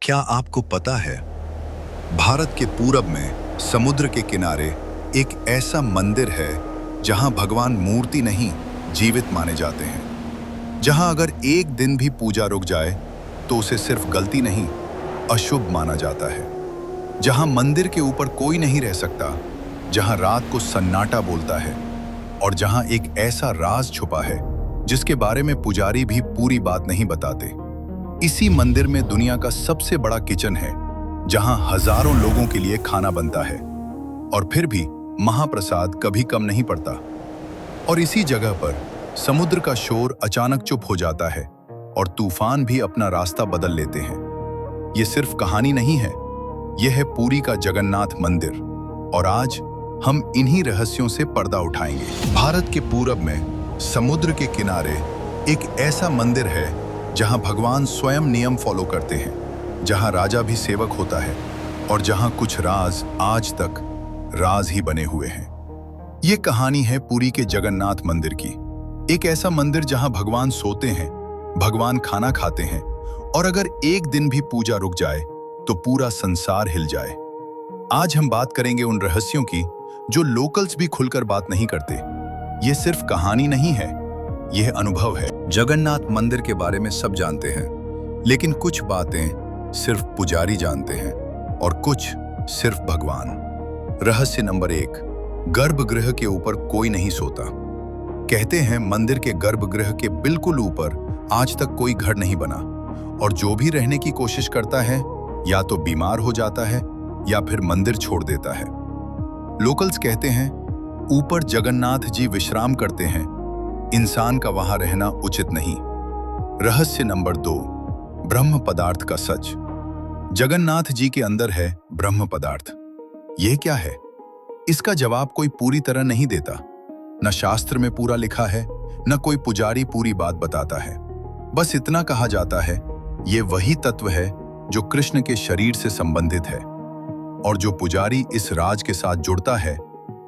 क्या आपको पता है, भारत के पूरब में समुद्र के किनारे एक ऐसा मंदिर है जहां भगवान मूर्ति नहीं जीवित माने जाते हैं। जहां अगर एक दिन भी पूजा रुक जाए तो उसे सिर्फ गलती नहीं, अशुभ माना जाता है। जहां मंदिर के ऊपर कोई नहीं रह सकता, जहां रात को सन्नाटा बोलता है और जहां एक ऐसा राज छुपा है जिसके बारे में पुजारी भी पूरी बात नहीं बताते। इसी मंदिर में दुनिया का सबसे बड़ा किचन है, जहां हजारों लोगों के लिए खाना बनता है और फिर भी महाप्रसाद कभी कम नहीं पड़ता। और इसी जगह पर समुद्र का शोर अचानक चुप हो जाता है और तूफान भी अपना रास्ता बदल लेते हैं। ये सिर्फ कहानी नहीं है, यह है पुरी का जगन्नाथ मंदिर। और आज हम इन्हीं रहस्यों से पर्दा उठाएंगे। भारत के पूरब में समुद्र के किनारे एक ऐसा मंदिर है जहां भगवान स्वयं नियम फॉलो करते हैं, जहां राजा भी सेवक होता है और जहां कुछ राज आज तक राज ही बने हुए हैं। ये कहानी है पुरी के जगन्नाथ मंदिर की। एक ऐसा मंदिर जहां भगवान सोते हैं, भगवान खाना खाते हैं और अगर एक दिन भी पूजा रुक जाए तो पूरा संसार हिल जाए। आज हम बात करेंगे उन रहस्यों की जो लोकल्स भी खुलकर बात नहीं करते। ये सिर्फ कहानी नहीं है, यह अनुभव है। जगन्नाथ मंदिर के बारे में सब जानते हैं, लेकिन कुछ बातें सिर्फ पुजारी जानते हैं और कुछ सिर्फ भगवान। रहस्य नंबर 1, गर्भगृह के ऊपर कोई नहीं सोता। कहते हैं मंदिर के गर्भगृह के बिल्कुल ऊपर आज तक कोई घर नहीं बना और जो भी रहने की कोशिश करता है या तो बीमार हो जाता है या फिर मंदिर छोड़ देता है। लोकल्स कहते हैं ऊपर जगन्नाथ जी विश्राम करते हैं, इंसान का वहां रहना उचित नहीं। रहस्य नंबर 2, ब्रह्म पदार्थ का सच। जगन्नाथ जी के अंदर है ब्रह्म पदार्थ। यह क्या है? इसका जवाब कोई पूरी तरह नहीं देता। न शास्त्र में पूरा लिखा है, न कोई पुजारी पूरी बात बताता है। बस इतना कहा जाता है, यह वही तत्व है जो कृष्ण के शरीर से संबंधित है और जो पुजारी इस राज के साथ जुड़ता है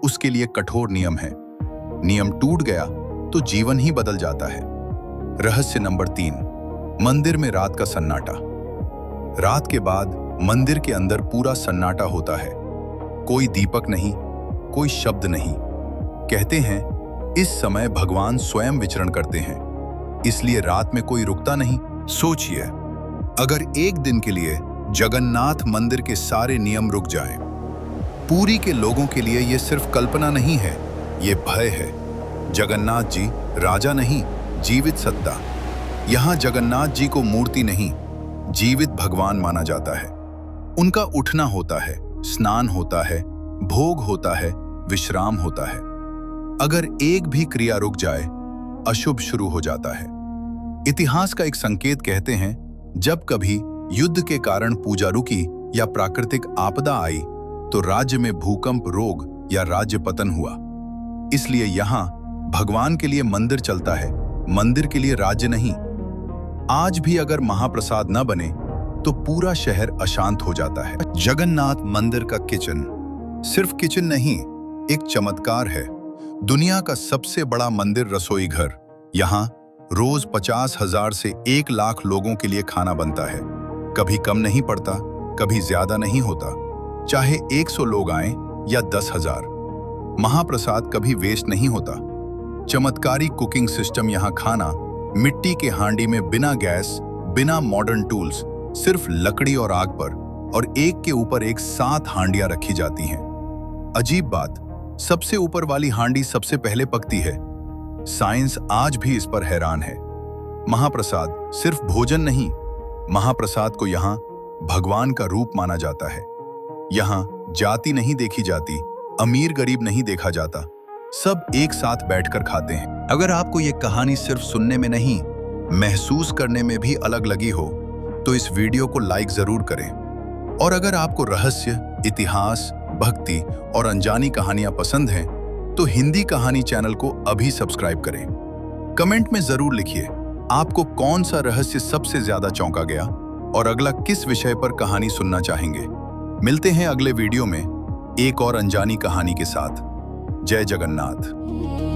उसके लिए कठोर नियम है। नियम टूट गया तो जीवन ही बदल जाता है। रहस्य नंबर 3, मंदिर में रात का सन्नाटा। रात के बाद मंदिर के अंदर पूरा सन्नाटा होता है। कोई दीपक नहीं, कोई शब्द नहीं। कहते हैं इस समय भगवान स्वयं विचरण करते हैं, इसलिए रात में कोई रुकता नहीं। सोचिए, अगर एक दिन के लिए जगन्नाथ मंदिर के सारे नियम रुक जाएं, पुरी के लोगों के लिए यह सिर्फ कल्पना नहीं है, यह भय है। जगन्नाथ जी राजा नहीं, जीवित सत्ता। यहां जगन्नाथ जी को मूर्ति नहीं, जीवित भगवान माना जाता है। उनका उठना होता है, स्नान होता है, भोग होता है, विश्राम होता है। अगर एक भी क्रिया रुक जाए, अशुभ शुरू हो जाता है। इतिहास का एक संकेत कहते हैं, जब कभी युद्ध के कारण पूजा रुकी या प्राकृतिक आपदा आई तो राज्य में भूकंप, रोग या राज्य पतन हुआ। इसलिए यहां भगवान के लिए मंदिर चलता है, मंदिर के लिए राज्य नहीं। आज भी अगर महाप्रसाद न बने तो पूरा शहर अशांत हो जाता है। जगन्नाथ मंदिर का किचन सिर्फ किचन नहीं, एक चमत्कार है। दुनिया का सबसे बड़ा मंदिर रसोई घर। यहाँ रोज 50,000 से 1 लाख लोगों के लिए खाना बनता है। कभी कम नहीं पड़ता, कभी ज्यादा नहीं होता। चाहे 100 लोग आए या 10,000, महाप्रसाद कभी वेस्ट नहीं होता। चमत्कारी कुकिंग सिस्टम। यहाँ खाना मिट्टी के हांडी में, बिना गैस, बिना मॉडर्न टूल्स, सिर्फ लकड़ी और आग पर, और एक के ऊपर एक 7 हांडियां रखी जाती हैं। अजीब बात, सबसे ऊपर वाली हांडी सबसे पहले पकती है। साइंस आज भी इस पर हैरान है। महाप्रसाद सिर्फ भोजन नहीं, महाप्रसाद को यहाँ भगवान का रूप माना जाता है। यहाँ जाति नहीं देखी जाती, अमीर गरीब नहीं देखा जाता, सब एक साथ बैठकर खाते हैं। अगर आपको ये कहानी सिर्फ सुनने में नहीं, महसूस करने में भी अलग लगी हो तो इस वीडियो को लाइक जरूर करें। और अगर आपको रहस्य, इतिहास, भक्ति और अनजानी कहानियां पसंद हैं तो हिंदी कहानी चैनल को अभी सब्सक्राइब करें। कमेंट में जरूर लिखिए आपको कौन सा रहस्य सबसे ज्यादा चौंका गया और अगला किस विषय पर कहानी सुनना चाहेंगे। मिलते हैं अगले वीडियो में एक और अनजानी कहानी के साथ। जय जगन्नाथ।